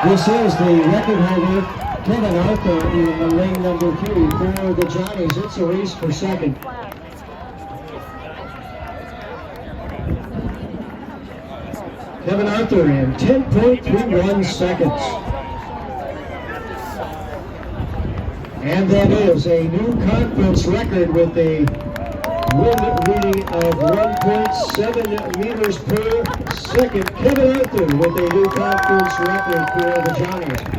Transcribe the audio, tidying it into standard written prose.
This is the record holder, Kevin Arthur, in lane number 3 for the Johnnies. It's a race for second. Kevin Arthur in 10.31 seconds. And that is a new conference record with a wind reading of 1.7 meters per second. Kevin Arthur with a new conference record for the Johnnies.